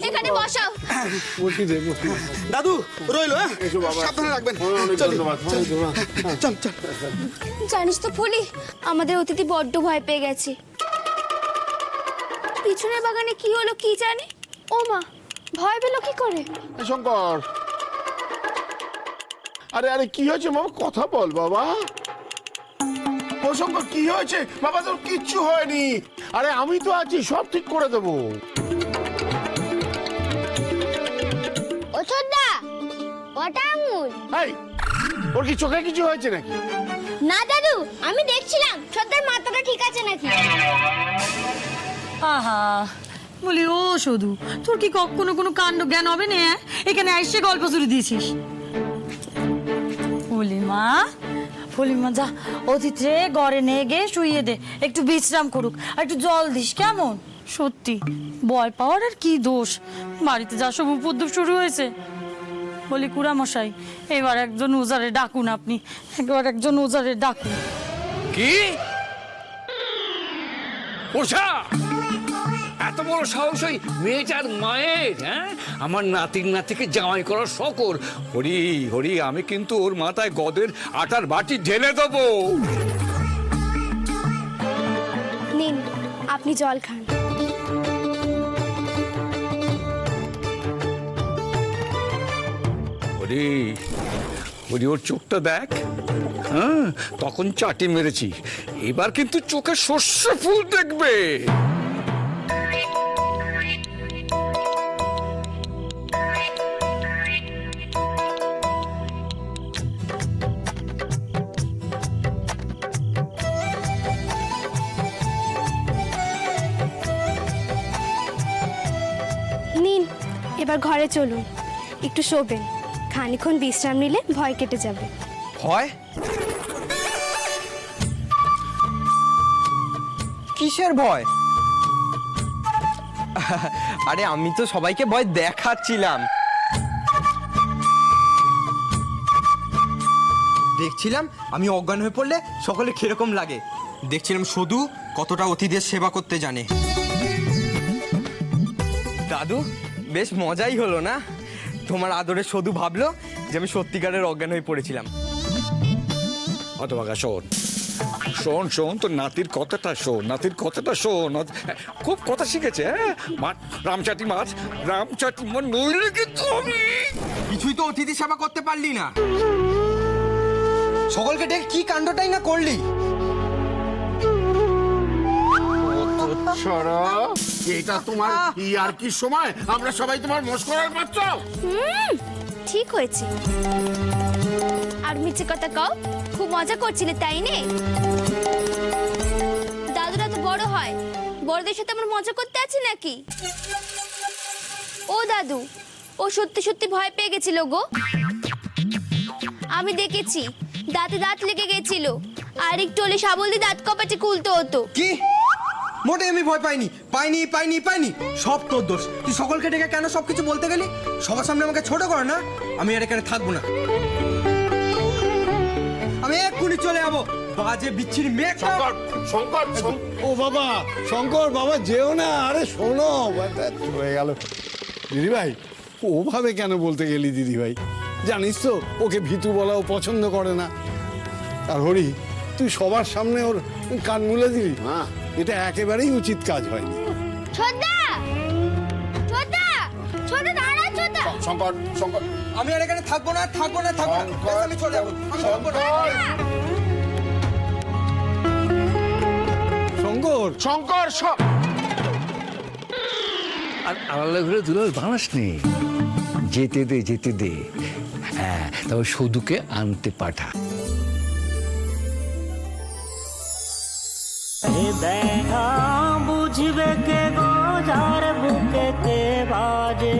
এখানে বসাও। বসি দে, বসি। দাদু রইলো, হ্যাঁ এসো বাবা। সাবধানে রাখবেন। অনেক চল, ধন্যবাদ, অনেক ধন্যবাদ। হ্যাঁ। চল চল। জানিস তো ফুলি, আমাদের অতিথি বড্ড ভয় পেয়ে গেছে। পিছনের বাগানে কি হলো কি জানে। ও মা, ভয় পেলো কি করে? এ শঙ্কর, আরে আরে কি হয়েছে বাবা, কথা বল বাবা। ও শঙ্কর, কি হয়েছে বাবা? তোর কিচ্ছু হয়নি। আরে আমি তো আছি, সব ঠিক করে দেবো। ও ছোটদা, ওটা আঙুল। এই, ওর কি চোখে কিছু হয়েছে নাকি? না দাদু, আমি দেখছিলাম ছোটদার মাথাটা ঠিক আছে নাকি। আহা, বলি ও শুধু তোর কি কখনো কোনো কাণ্ড জ্ঞান হবে না? এখানে এসে গল্প শুরু দিয়েছিস। ফলিমা যা অতিথিরে ঘরে নিয়ে গিয়ে শুইয়ে দে, একটু বিশ্রাম করুক, আর একটু জল দিস কেমন? সত্যি ভয় পাওয়ার আর কি দোষ, বাড়িতে যা সব উপদ্রব শুরু হয়েছে। বলি কুড়ামশাই, এবার একজন ওজারে ডাকুন, আপনি একবার একজন ওজারে ডাকুন। কি ওষা, এত বড় সাহস ওই মেয়েটার মায়ের? হ্যাঁ, আমার নাতির নাতিকে জামাই করার শকর। হরি হরি, আমি কিন্তু ওর মাথায় গদের আটার বাটি ঢেলে দেবো। নিন, আপনি জল খান। হরি হরি, ওর চোখটা দেখ। হ্যাঁ, তখন চাটি মেরেছি, এবার কিন্তু চোখে সর্ষে ফুল দেখবে। নিন, এবার ঘরে চলুন, একটু শোবেন। খানিক্ষণ বিশ্রাম নিলে ভয় কেটে যাবে। ভয়? কিসের ভয়? আরে আমি তো সবাইকে ভয় দেখাচ্ছিলাম। দেখছিলাম আমি অজ্ঞান হয়ে পড়লে সকলে কিরকম লাগে। দেখছিলাম শুধু কতটা অতিথিদের সেবা করতে জানে। দাদু, বেশ মজাই হলো না? তোমার আদরে শুধু ভাবলো যে আমি সত্যিকারের অজ্ঞান হয়ে পড়েছিলাম। হতভাগা, শোন শোন শোন, তোর নাতির কথাটা শোন, নাতির কথাটা শোন। খুব কথা শিখেছে। হ্যাঁ, রামচাটি মাছ, রামচাটি মাছ নইলে কিন্তু আমি। কিছুই তো অতিথি সেবা করতে পারলি না। সকলকে ডেকে কি কাণ্ডটাই না করলি। সরা, এটা তোমার ইয়ার কি সময়? আমরা সবাই তোমার মস্করার পাত্র। ঠিক হয়েছে। আর মিছে কথা কও, খুব মজা করছিলে তাই নে? দাদুরা তো বড় হয়, বড়দের সাথে আমার মজা করতে আছে নাকি? ও দাদু, ও সত্যি সত্যি ভয় পেয়ে গেছিল গো। আমি দেখেছি, দাঁতে দাঁত লেগে গেছিল, আর একটু হলে শাবল দিয়ে দাঁত কপাটে খুলতে হতো। কি? মোটে আমি ভয় পাইনি, পাইনি পাইনি পাইনি। সব তোর দোষ। তুই সকলকে ডেকে কেন সবকিছু বলতে গেলি? সবার সামনে আমাকে ছোট কর না। আমি আর এখানে থাকবো না। আমি এক্ষুনি চলে যাবো। বাজে বিচ্ছিরি মেয়ে। শঙ্কর, শঙ্কর, ও বাবা, শঙ্কর বাবা যেও না। আরে শোনো, হয়ে গেল। দিদি ভাই, ওভাবে কেন বলতে গেলি দিদি ভাই? জানিস তো ওকে ভীতু বলা ও পছন্দ করে না। আর হরি, তুই সবার সামনে ওর কান মুলে দিলি না, এটা একেবারেই উচিত কাজ হয়নি। ছোটদা, ছোটদা, ছোটদা দাঁড়া ছোটদা। শঙ্কর, শঙ্কর, আমি আর এখানে থাকবো না, থাকবো না, থাকবো না। ব্যাস, আমি চলে যাবো। আমি থাকবো না। শঙ্কর, শঙ্কর, আর আলাদা ঘুরে দুলাল বানাস নেই। যেতে দে, যেতে দে। হ্যাঁ, তবে সদুকে আনতে পাঠা। দেখা বুঝবে কে গো, যার বুকেতে বাজে,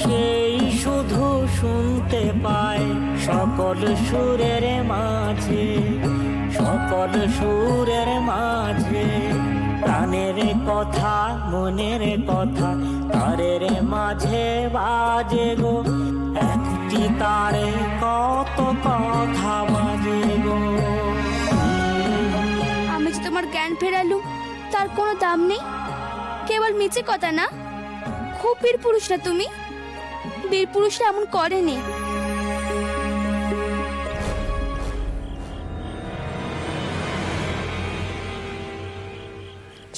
সেই শুধু শুনতে পায় সকল সুরের মাঝে, সকল সুরের মাঝে। প্রাণের কথা, মনের কথা, তারের মাঝে বাজে গো। একটি তারে কত কথা বাজে গো। আমি যে তোমার জ্ঞান ফেরালু, তার কোনো দাম নেই। কেবল মিছে কথা না, খুব বীর পুরুষ না তুমি? বীর পুরুষরা এমন করেনি।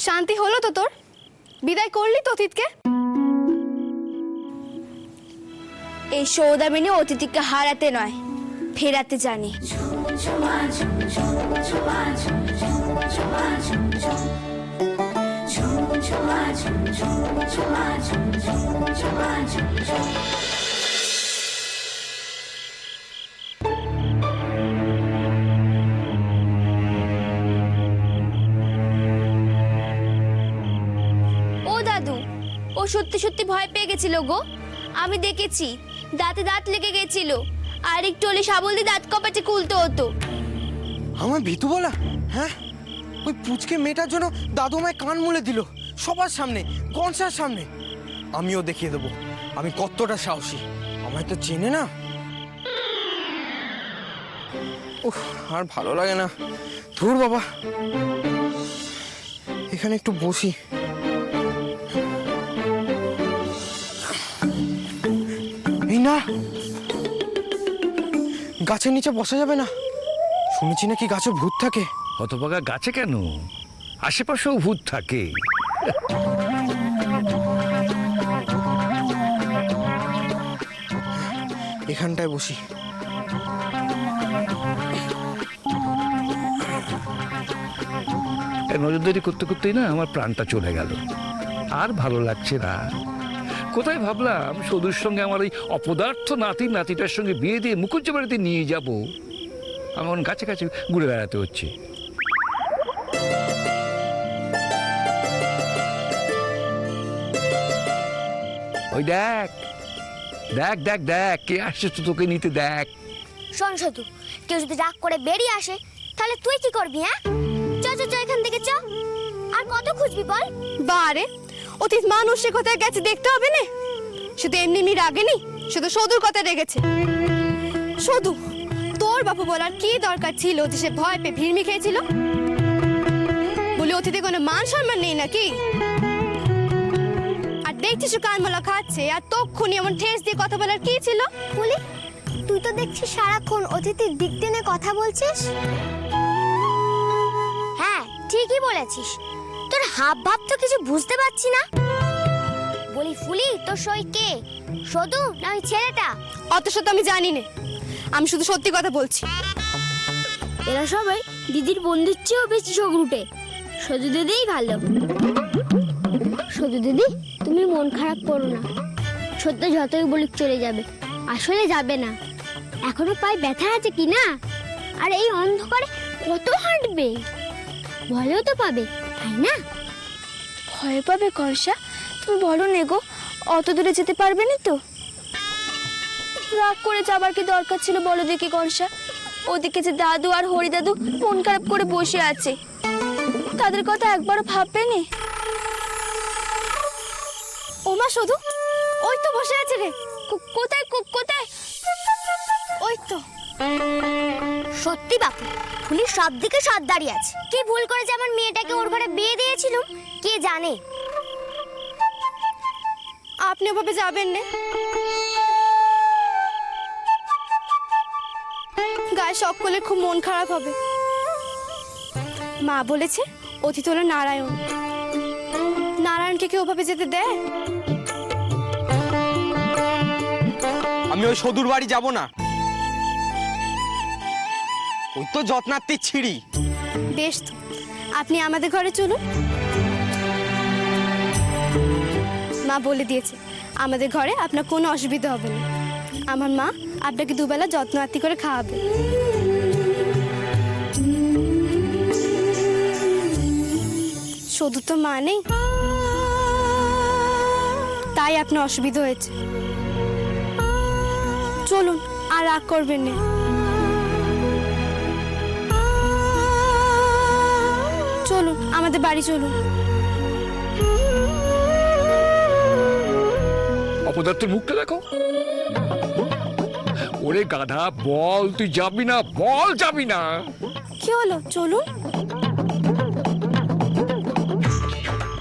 শান্তি হলো তো তোর? বিদায় করলি তো অতীতকে? এই সৌদামিনী অতিথিকে হারাতে নয়, ফেরাতে জানে। ও দাদু, ও সত্যি সত্যি ভয় পেয়ে গেছিল গো। আমি দেখেছি, দাঁতে দাঁত লেগে গেছিল, আর একটু হলে শাবল দিয়ে দাঁত কপাটে খুলতে হতো। আমার ভিতু বলা? হ্যাঁ, ওই পুচকে মেয়েটার জন্য দাদু আমায় কান মুলে দিল সবার সামনে, কনসার সামনে। আমিও দেখিয়ে দেবো আমি কতটা সাহসী। আমায় তো চেনে না। উফ, আর ভালো লাগে না। ধুর বাবা, এখানে একটু বসি। এই না, গাছের নিচে বসা যাবে না। শুনেছি নাকি গাছে ভূত থাকে। হতভাগা গাছে কেন, আশেপাশেও ভূত থাকে। এখানটায় বসি। নজরদারি করতে করতেই না আমার প্রাণটা চলে গেল। আর ভালো লাগছে না। কোথায় ভাবলাম সদুর সঙ্গে আমার ওই অপদার্থ নাতিটার সঙ্গে বিয়ে দিয়ে মুকুজ্জ বাড়িতে নিয়ে যাব। আমার কাছে কাছে ঘুরে বেড়াতে হচ্ছে। ওই দেখ দেখ দেখ দেখ, কে আসছে তো তোকে নিতে, দেখ। শোন শুধু, কেউ যদি রাগ করে বেরিয়ে আসে তাহলে তুই কি করবি? হ্যাঁ, চ চ চ এখান থেকে চ। আর কত খুঁজবি বল? বারে, অতীত মানুষের কোথায় গেছে দেখতে হবে না? শুধু এমনি এমনি রাগেনি, শুধু সদুর কথা রেগেছে। সদু, তোর বাপু বলার কি দরকার ছিল যে সে ভয় পেয়ে ভিড়মি খেয়েছিল? বলে অতীতে কোনো মান সম্মান নেই নাকি? আর দেখছিস কানমালা খাচ্ছে, আর তক্ষুনি এমন ঠেস দিয়ে কথা বলার কি ছিল? বলি, তুই তো দেখছিস সারাক্ষণ অতিথির দিক টেনে কথা বলছিস। হ্যাঁ, ঠিকই বলেছিস। তোর হাব ভাব তো কিছু বুঝতে পারছি না। বলি ফুলি, তোর সই কে, সদু না ওই ছেলেটা? অত শত আমি জানি না, আমি শুধু সত্যি কথা বলছি। এরা সবাই দিদির বন্ধুর চেয়েও বেশি শোকরুটে। সদু দিদিই ভালো। সদু দিদি, তুমি মন খারাপ করো না। সত্য যতই বলুক চলে যাবে, আসলে যাবে না। এখনো পায়ে ব্যথা আছে কি না? আর এই অন্ধকারে কত হাঁটবে? ভয়ও তো পাবে, তাই না? ভয় পাবে কর্ষা? তুমি বলো নে গো, অত দূরে যেতে পারবে না তো? রাগ করে যাবার কি দরকার ছিল বলো দেখি কর্ষা? ওদিকে যে দাদু আর হরি দাদু মন খারাপ করে বসে আছে, তাদের কথা একবারও ভাববে না? ওমা শুধু, ওই তো বসে আছে রে। কোথায় কোথায়? ওই তো। সত্যি বাপু, ফুলি সব দিকে সৎ দাঁড়িয়ে আছে। কি ভুল করে যে আমার মেয়েটাকে ওর ঘরে বিয়ে দিয়েছিলাম কে জানে। আপনি ওভাবে যাবেন না, গায়ে সকলের খুব মন খারাপ হবে। মা বলেছে অতীত হলো নারায়ণ, নারায়ণকে কেউ ওভাবে যেতে দেয়? আমি ওই সদুর বাড়ি যাব না। ওই তো যত্নার্থী ছিড়ি। বেশ তো, আপনি আমাদের ঘরে চলুন। মা বলে দিয়েছে আমাদের ঘরে আপনার কোনো অসুবিধা হবে না। আমার মা আপনাকে দুবেলা যত্ন আত্তি করে খাওয়াবে। শুধু তো মা নেই, তাই আপনার অসুবিধা হয়েছে। চলুন, আর রাগ করবেন না। চলুন, আমাদের বাড়ি চলুন। অপদার্থের মুখটা দেখো। ওরে গাধা, বল তুই যাবি না, বল যাবি না। কি হলো, চলুন।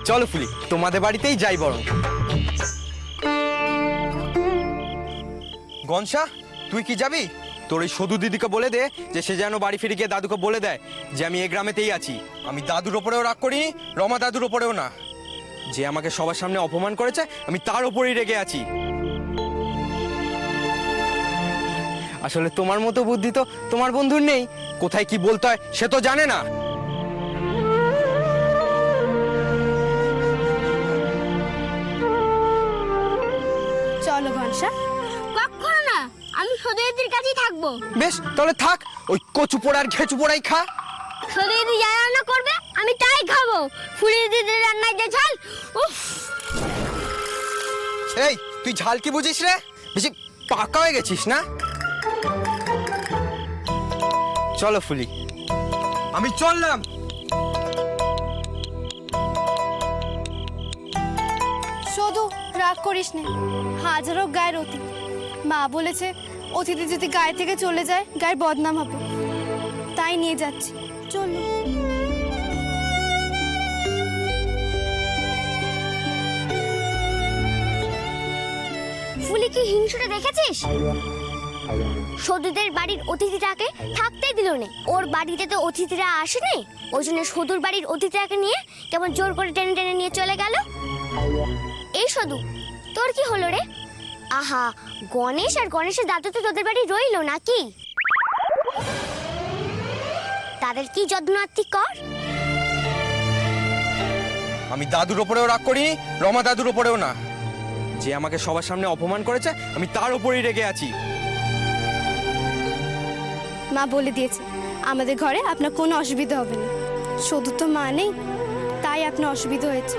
চলো ফুলি, তোমাদের বাড়িতেই যাই বরং। গনসা, তুই কি যাবি? তোর ওই সদু দিদিকে বলে দে যে সে যেন বাড়ি ফিরে গিয়ে দাদুকে বলে দেয় যে আমি এই গ্রামেতেই আছি। আমি দাদুর ওপরেও রাগ করিনি, রমা দাদুর ওপরেও না। যে আমাকে সবার সামনে অপমান করেছে আমি তার ওপরেই রেগে আছি। আসলে তোমার মতো বুদ্ধি তো তোমার বন্ধুর নেই, কোথায় কি বলতে হয় সে তো জানে না। চলো ঘনশা। কখনো না, আমি সদুদিদির কাছেই থাকবো। বেশ, তাহলে থাক, ওই কচু পোড়ার ঘেঁচু পোড়াই খা। সদুদিদি যা রান্না করবে আমি তাই খাবো। ফুলি দিদির রান্নায় যে ঝাল, উফ। এই তুই ঝাল কি বুঝিস রে? বেশি পাকা হয়ে গেছিস না? চলো ফুলি, আমি চললাম। শুধু রাগ করিস নে, হাজারো গায়ের অতীত। মা বলেছে অতিথি যদি গায়ে থেকে চলে যায় গায়ের বদনাম হবে, তাই নিয়ে যাচ্ছি। চলো। ফুলি কি হিংসুটা দেখেছিস? সদুদের বাড়ির অতিথিটাকে থাকতেই দিল না। ওর বাড়িতে তো অতিথিরা আসেনি, ওই জন্য সদুর বাড়ির অতিথিটাকে নিয়ে কেমন জোর করে টেনে টেনে নিয়ে চলে গেল। এই সদু, তোর কি হলো রে? আহা, গণেশ আর গণেশের দাদু তো তোদের বাড়ি রইলো নাকি? তাদের কি যত্ন আত্মি কর। আমি দাদুর ওপরেও রাগ করিনি, রমা দাদুর ওপরেও না। যে আমাকে সবার সামনে অপমান করেছে আমি তার ওপরেই রেগে আছি। মা বলে দিয়েছে আমাদের ঘরে আপনার কোনো অসুবিধা হবে না। শুধু তো মা নেই, তাই আপনার অসুবিধা হয়েছে।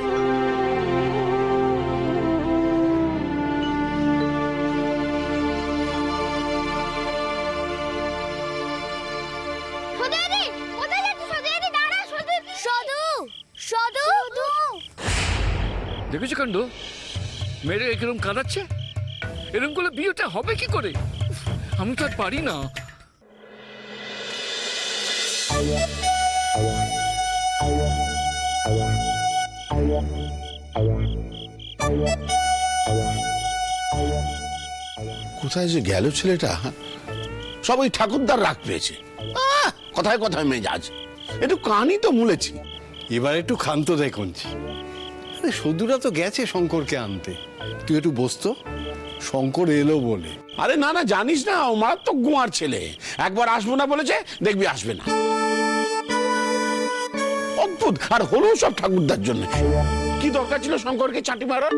দেখেছো কাণ্ড, মেয়েরা এরকম কাঁদাচ্ছে। এরকম করলে বিয়েটা হবে কি করে? আমি তো আর পারি না। কোথায় যে গেল ছেলেটা? সব ওই ঠাকুরদার রাগ পেয়েছে। কথায় কথায় মেজাজ, একটু কানই তো মুলেছি। এবার একটু ক্ষান্ত দেখছি। আরে সদুরা তো গেছে শঙ্করকে আনতে, তুই একটু বসতো। শঙ্কর এলো বলে। আরে না না, জানিস না ও মারাত্মক গোয়ার ছেলে। একবার আসবো না বলেছে, দেখবি আসবে না। অদ্ভুত। আর হলো সব ঠাকুরদার জন্য। কি দরকার ছিল শঙ্করকে চাটি মারার?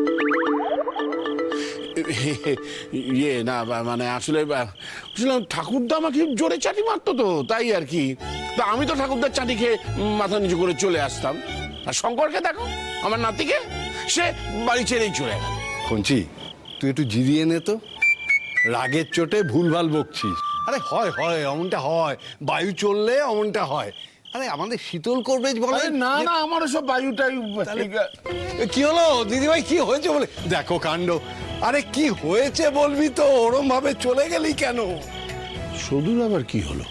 ইয়ে না, মানে আসলে ঠাকুরদা আমাকে জোরে চাটি মারতো তো, তাই আর কি। তা আমি তো ঠাকুরদার চাটি খেয়ে মাথা নিচু করে চলে আসতাম। আর শঙ্করকে দেখো, আমার নাতিকে, সে বাড়ি ছেড়েই চলে গেল। কঞ্চি, তুই একটু জিরিয়ে নে তো। রাগের চোটে ভুলভাল বকছিস। আরে হয় হয়, অমনটা হয়। বায়ু চললে অমনটা হয়। আরে আমাদের শীতল করবে বলে না না, আমারও সব বায়ুটাই। কি হলো দিদিভাই, কি হয়েছে বলে? দেখো কাণ্ড। আরে কি হয়েছে বলবি তো, ওরম ভাবে চলে গেলি কেন? সদুর আবার কি হলো?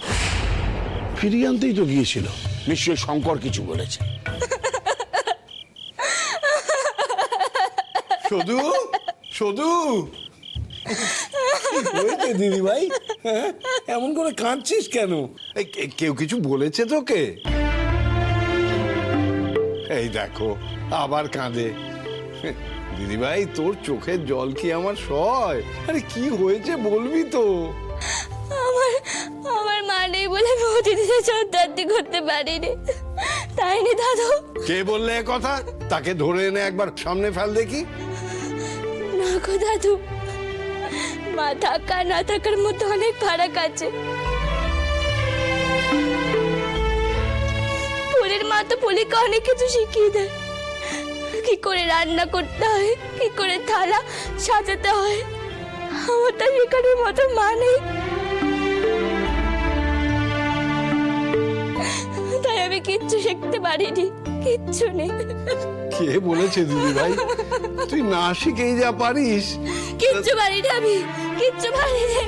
ফিরিয়ে আনতেই তো গিয়েছিল, নিশ্চয়ই শঙ্কর কিছু বলেছে। সদু, সদু, হয়েছে দিদি ভাই? এমন করে কাঁদছিস কেন? কেউ কিছু বলেছে তোকে? এই দেখো আবার কাঁদে। দিদি ভাই, তোর চোখের জল কি আমার সয়? আরে কি হয়েছে বলবি তো? আমার মা নেই বলে আমি অতিথিতে চোদ্দার্থী করতে পারিনি, তাই নি দাদু। কে বললে এ কথা? তাকে ধরে এনে একবার সামনে ফেল দেখি। না গো দাদু, মা থাকা না থাকার মধ্যে অনেক ফারাক আছে। ফুলির মা তো ফুলিকে অনেক কিছু শিখিয়ে দেয়, কি করে রান্না করতে হয়, কি করে থালা সাজাতে হয়। আমার তো শেখানোর মতো মা নেই, তাই আমি কিচ্ছু শিখতে পারিনি, কিচ্ছু নেই। কে বলেছে দিদি ভাই তুই না শিখেই যা পারিস? কিচ্ছু পারিনি আমি, কিচ্ছু পারিনি।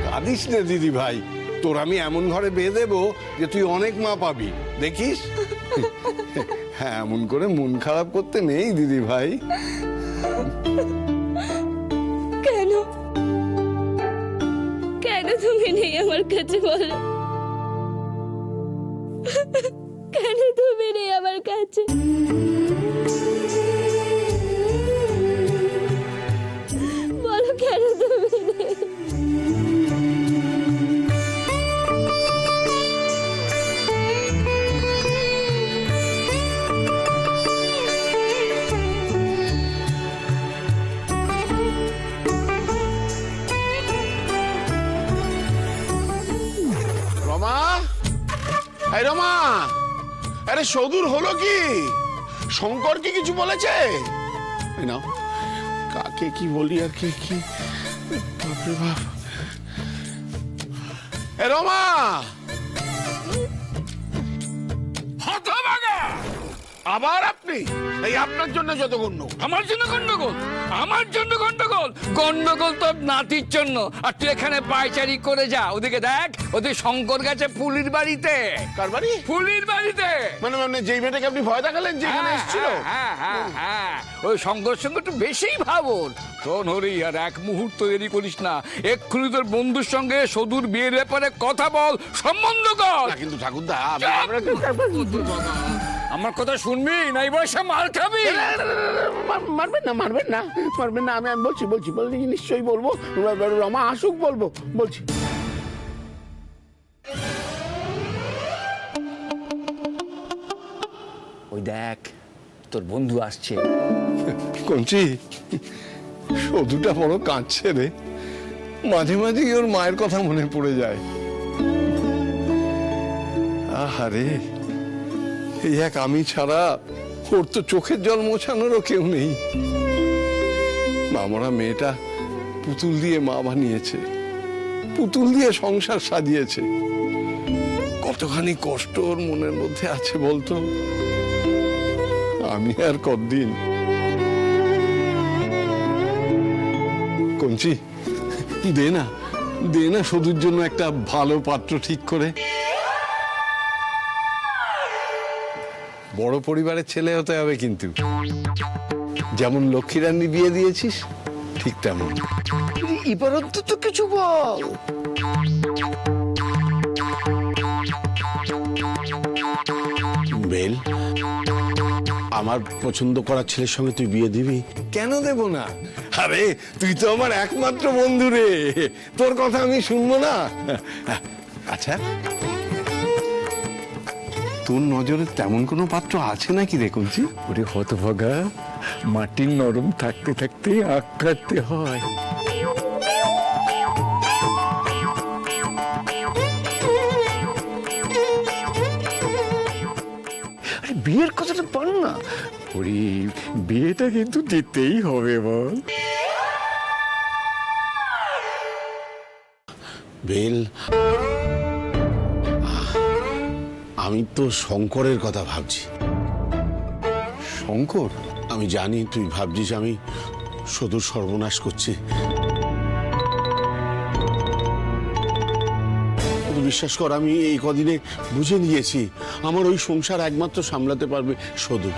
কাঁদিস না দিদি ভাই, তোর আমি এমন ঘরে বিয়ে দেবো যে তুই অনেক মা পাবি, দেখিস। হ্যাঁ, এমন করে মন খারাপ করতে নেই দিদি ভাই। তুমি নেই আমার কাছে বলো? কেন তুমি নেই আমার কাছে? বলো কেন তুমি নেই? রমা, এই রমা, আরে সদূর হলো কি? শঙ্কর কি কিছু বলেছে? এই নাও, কাকে কি বলি আর কে কি? বাপরে বাপ। এ রমা, হতভাগা! আবার আপনি? এই আপনার জন্য যত গণ্য। আমার জন্য গন্ডগোল? আমার জন্য গন্ডগোল? গন্ডগোল তোর নাতির জন্য। আর তুই এখানে পায়চারি করে যা। ওদিকে দেখ, ওদের শঙ্কর গেছে ফুলির বাড়িতে। কার বাড়ি? ফুলির বাড়িতে। মানে মানে যেই মেয়েটাকে আপনি ভয় দেখালেন যেখানে এসেছিল? হ্যাঁ, ওই শঙ্কর সঙ্গে একটু বেশিই ভাবর। শোন হরি, আর এক মুহূর্ত দেরি করিস না। এক্ষুনি তোর বন্ধুর সঙ্গে সদূর বিয়ের ব্যাপারে কথা বল, সম্বন্ধ কর। না কিন্তু ঠাকুরদা, আমার কথা শুনবি না এই বয়সে মার খাবি? মারবেন না, মারবেন না, মারবেন না। আমি বলছি নিশ্চয়ই বলবো। রমা আসুক, বলবো, বলছি। ওই দেখ, তোর বন্ধু আসছে। কঞ্চি, সদুটা বড় কাঁদছে রে। মাঝে মাঝেই ওর মায়ের কথা মনে পড়ে যায়। আহারে, এই এক আমি ছাড়া ওর তো চোখের জল মোছানোরও কেউ নেই। মামরা মেয়েটা পুতুল দিয়ে মা বানিয়েছে, পুতুল দিয়ে সংসার সাজিয়েছে। কতখানি কষ্ট ওর মনের মধ্যে আছে বলতো। আমি আর কতদিন। কঞ্চি, দে না সদুর জন্য একটা ভালো পাত্র ঠিক করে। বড় পরিবারের ছেলে হতে হবে কিন্তু। যেমন লক্ষ্মীরানী বিয়ে দিয়েছিস ঠিক তেমন। এবার অন্তত কিছু বল। বেল, আমার পছন্দ করার ছেলের সঙ্গে তুই বিয়ে দিবি? কেন দেব না? আরে তুই তো আমার একমাত্র বন্ধু রে, তোর কথা আমি শুনবো না? আচ্ছা, তোর নজরে তেমন কোনো পাত্র আছে নাকি রে কঞ্চি? ওরে হতভাগা, মাটির নরম থাকতে থাকতে আঁক কাটতে হয়। আরে বিয়ের কথাটা বল না। ওরে, বিয়েটা কিন্তু দিতেই হবে বল। বেল, আমি তো শঙ্করের কথা ভাবছি। শঙ্কর? আমি জানি তুই ভাবছিস আমি সদূর সর্বনাশ করছি। বিশ্বাস কর, আমি এই কদিনে বুঝে নিয়েছি আমার ওই সংসার একমাত্র সামলাতে পারবে সদু।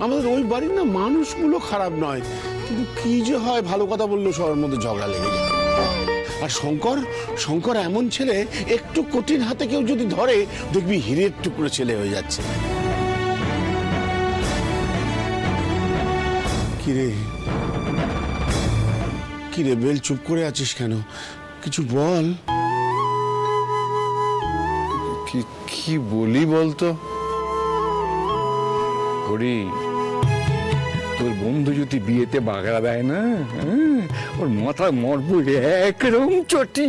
আমাদের ওই বাড়ির না মানুষগুলো খারাপ নয়, কিন্তু কি যে হয়, ভালো কথা বললো সবার মধ্যে ঝগড়া লেগে যায়। আর শঙ্কর এমন ছেলে, একটু কঠিন হাতে কেউ যদি ধরে দেখবি হীরের টুকরো ছেলে হয়ে যাচ্ছে। কিরে বেল, চুপ করে আছিস কেন? কিছু বল। কি বলি বলতো? ওরে, তোর বন্ধু যদি বিয়েতে বাগড়া দেয় না, ওর মাথা মরবো একরকম চটি।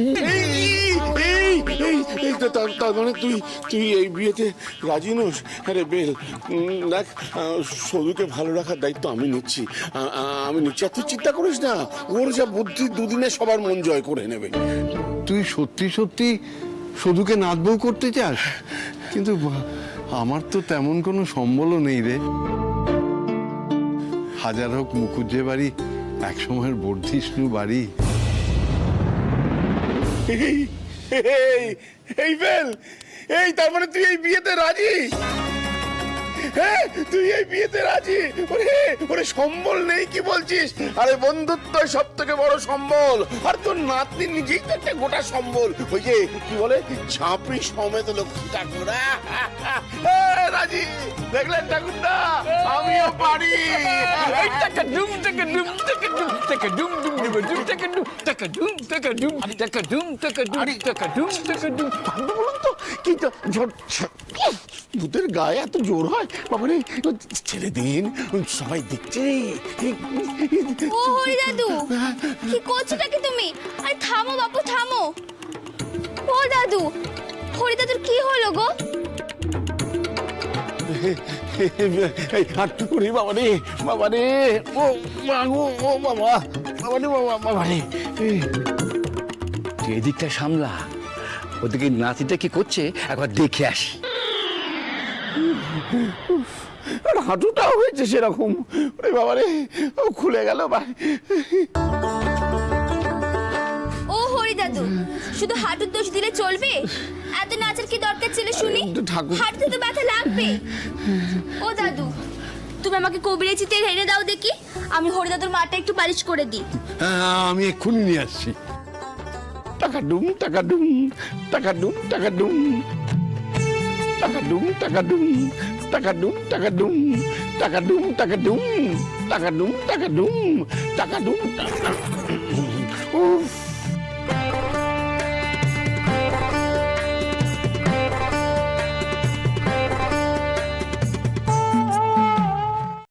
তার মানে তুই এই বিয়েতে রাজি নোস? আরে বেল, দেখ, সদুকে ভালো রাখার দায়িত্ব আমি নিচ্ছি। আর তুই চিন্তা করিস না, ওর যা বুদ্ধি দুদিনে সবার মন জয় করে নেবে। তুই সত্যি সত্যি সদুকে নাত বউ করতে চাস? কিন্তু আমার তো তেমন কোনো সম্বলও নেই রে। হাজার হোক মুখুজ্জে বাড়ি এক সময়ের বর্ধিষ্ণু বাড়ি। এই বেল, এই তার মানে তুই এই বিয়েতে রাজি? হ্যাঁ তুই এই বিয়েতে রাজি? ওরে ওরে সম্বল নেই কি বলছিস? আরে বন্ধুত্ব সব থেকে বড় সম্বল। আর তোর নাতনি নিজেই তো একটা গোটা সম্বল। ওই যে কি বলে ঝাঁপড়ি সমেত লক্ষ্মী ঠাকুর। রাজি দেখলেন ঠাকুরদা, আমিও পারি। এই টাকা ডুম টাকা ডুম টাকা ডুম টাকা ডুম ডুম ডুম ডুম টাকা ডুম টাকা ডুম টাকা ডুম টাকা ডুম টাকা ডুম টাকা ডুম টাকা ডুম। বলুন তো কি তো ভূতের গায়ে এত জোর হয়? বাবারে ছেড়ে দিন, সবাই দেখছে। ও হরি দাদু, কি করছোটা কি তুমি? আরে থামো বাপু, থামো। ও দাদু, হরি দাদুর কি হলো গো? ওরে বাবারে বাবারে, ও মাগো, ও বাবা, বাবারে বাবা, বাবারে। তুই এদিকটা সামলা, ওদিকে নাতিটা কি করছে একবার দেখে আসি। আর হাঁটুটাও হয়েছে সেরকম। ওরে বাবারে, ও খুলে গেল। ও হরি দাদু, শুধু হাঁটুর দোষ দিলে চলবে? এত নাচের কি দরকার ছিল শুনি? ঠাকুর। হাঁটুতে তো ব্যথা লাগবে। ও দাদু, তুমি আমাকে কবিরাজি তেল এনে দাও দেখি, আমি হরি দাদুর মাটা একটু পালিশ করে দিই। আমি এক্ষুনি নিয়ে আসছি। টাকা ডুম টাকা ডুম টাকা ডুম টাকা ডুম টাকা ডুম টাকা ডুম টাকা ডুম টাকা ডুম টাকা ডুম টাকা ডুম টাকা ডুম টাকা ডুম টাকা ডুম। উফ